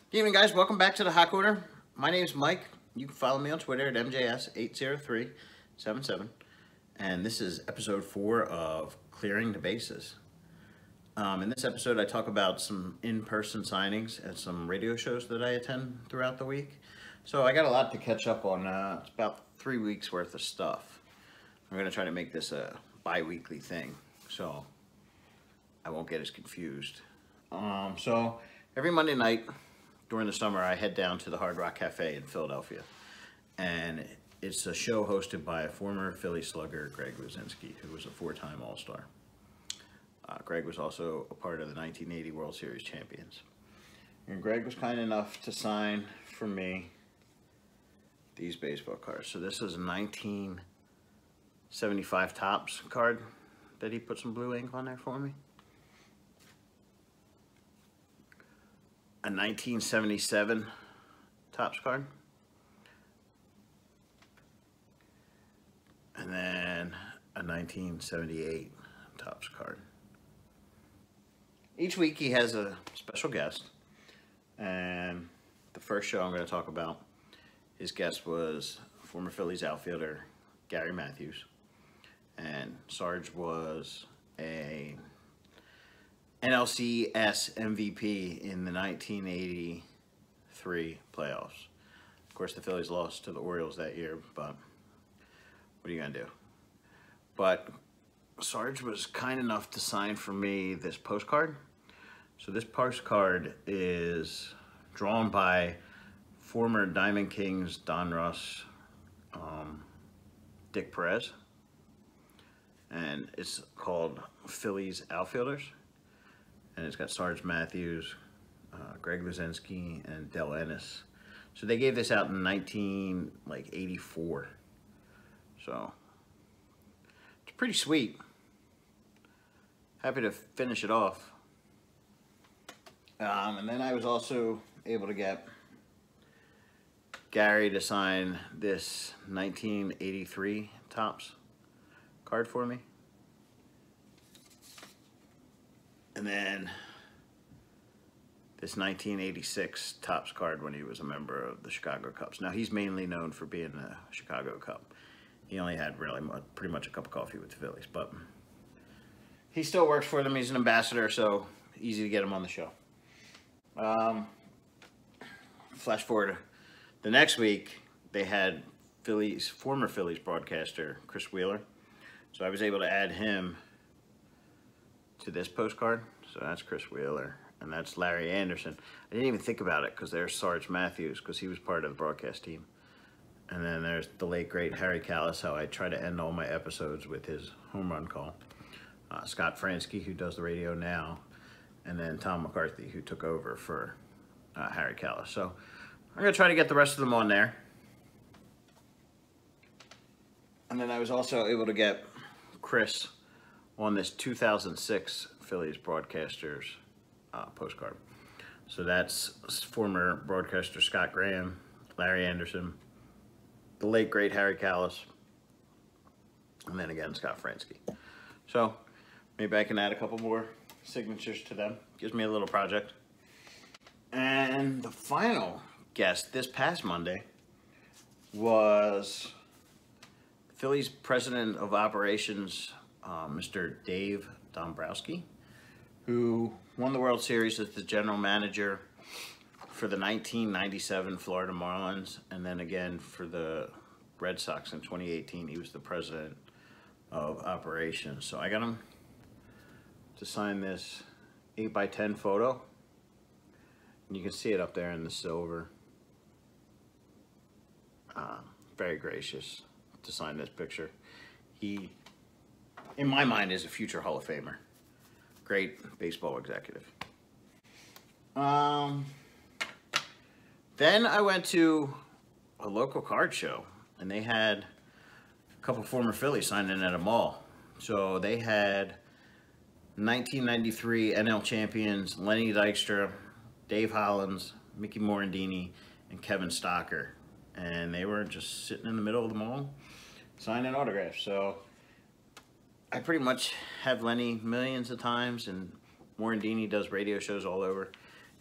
Good evening, guys. Welcome back to the Hot Corner. My name is Mike. You can follow me on Twitter at MJS80377. And this is episode 4 of Clearing the Bases. In this episode, I talk about some in-person signings at some radio shows that I attend throughout the week. So I got a lot to catch up on. It's about 3 weeks worth of stuff. I'm going to try to make this a bi-weekly thing, so I won't get as confused. So every Monday night during the summer, I head down to the Hard Rock Cafe in Philadelphia, and it's a show hosted by a former Philly slugger, Greg Luzinski, who was a 4-time All-Star. Greg was also a part of the 1980 World Series champions. And Greg was kind enough to sign for me these baseball cards. So this is a 1975 Topps card that he put some blue ink on there for me. A 1977 Topps card. And then a 1978 Topps card. Each week he has a special guest. And the first show I'm going to talk about, his guest was former Phillies outfielder Gary Matthews. And Sarge was a NLCS MVP in the 1983 playoffs. Of course, the Phillies lost to the Orioles that year, but what are you going to do? But Sarge was kind enough to sign for me this postcard. So this postcard is drawn by former Diamond Kings Don Russ, Dick Perez, and it's called Phillies Outfielders. And it's got Sarge Matthews, Greg Luzinski, and Del Ennis. So they gave this out in 1984. So it's pretty sweet. Happy to finish it off. And then I was also able to get Gary to sign this 1983 Topps card for me. And then this 1986 Topps card when he was a member of the Chicago Cubs. Now, he's mainly known for being a Chicago Cub. He only had pretty much a cup of coffee with the Phillies, but he still works for them. He's an ambassador, so easy to get him on the show. Flash forward the next week, they had former Phillies broadcaster Chris Wheeler. So I was able to add him to this postcard. So that's Chris Wheeler, and that's Larry Anderson. I didn't even think about it because there's Sarge Matthews, because he was part of the broadcast team. And then there's the late great Harry Callis, how I try to end all my episodes with his home run call. Scott Fransky, who does the radio now, and then Tom McCarthy, who took over for Harry Callis. So I'm gonna try to get the rest of them on there. And then I was also able to get Chris on this 2006 Phillies broadcasters postcard. So that's former broadcaster Scott Graham, Larry Anderson, the late great Harry Callis, and then again Scott Fransky. So maybe I can add a couple more signatures to them. Gives me a little project. And the final guest this past Monday was Phillies president of operations, Mr. Dave Dombrowski, who won the World Series as the general manager for the 1997 Florida Marlins, and then again for the Red Sox in 2018. He was the president of operations. So I got him to sign this 8x10 photo. And you can see it up there in the silver. Very gracious to sign this picture. He, in my mind, is a future Hall of Famer. Great baseball executive. Then I went to a local card show, and they had a couple former Phillies signing at a mall. So they had 1993 NL champions Lenny Dykstra, Dave Hollins, Mickey Morandini, and Kevin Stocker. And they were just sitting in the middle of the mall signing autographs. So I pretty much have Lenny millions of times, and Morandini does radio shows all over.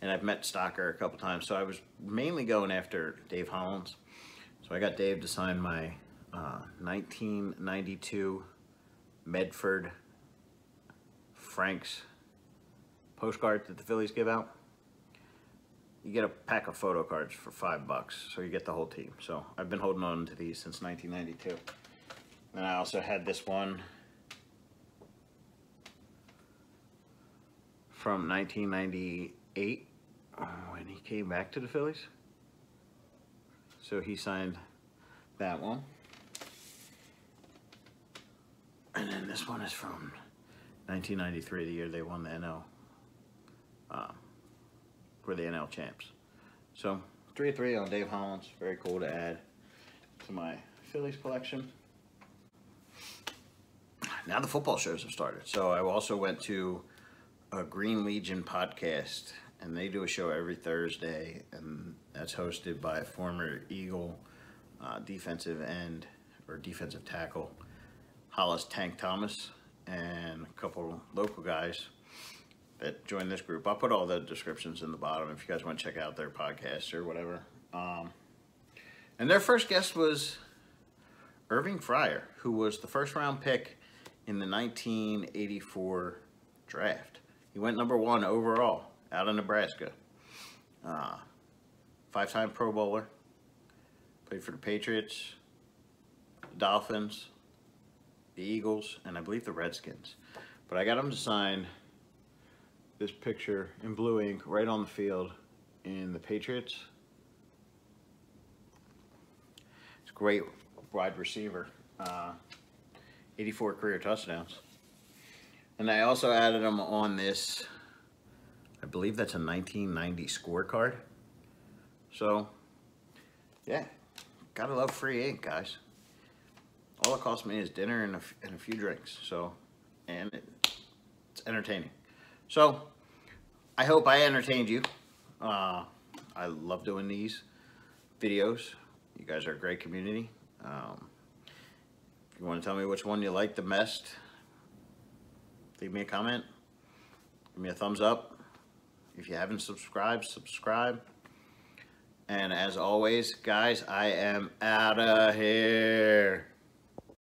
and I've met Stocker a couple times. So I was mainly going after Dave Hollins. So I got Dave to sign my 1992 Medford Franks postcard that the Phillies give out. You get a pack of photo cards for $5, so you get the whole team. So I've been holding on to these since 1992. And I also had this one from 1998 when he came back to the Phillies. So he signed that one. And then this one is from 1993, the year they won the NL. Were the NL champs. So 3 on Dave Hollins. Very cool to add to my Phillies collection. Now the football shows have started. So I also went to a Green Legion podcast, and they do a show every Thursday, and that's hosted by a former Eagle defensive end or defensive tackle, Hollis Tank Thomas, and a couple local guys that joined this group. I'll put all the descriptions in the bottom if you guys want to check out their podcast or whatever. And their first guest was Irving Fryar, who was the first round pick in the 1984 draft. He went #1 overall out of Nebraska. 5-time Pro Bowler. Played for the Patriots, the Dolphins, the Eagles, and I believe the Redskins. But I got him to sign this picture in blue ink right on the field in the Patriots. It's a great wide receiver. 84 career touchdowns. And I also added him on this, I believe that's a 1990 scorecard. So, yeah, gotta love free ink, guys. All it cost me is dinner and a few drinks. So, and it's entertaining. So, I hope I entertained you. I love doing these videos. You guys are a great community. If you want to tell me which one you like the best, leave me a comment. Give me a thumbs up. If you haven't subscribed, subscribe. And as always, guys, I am out of here.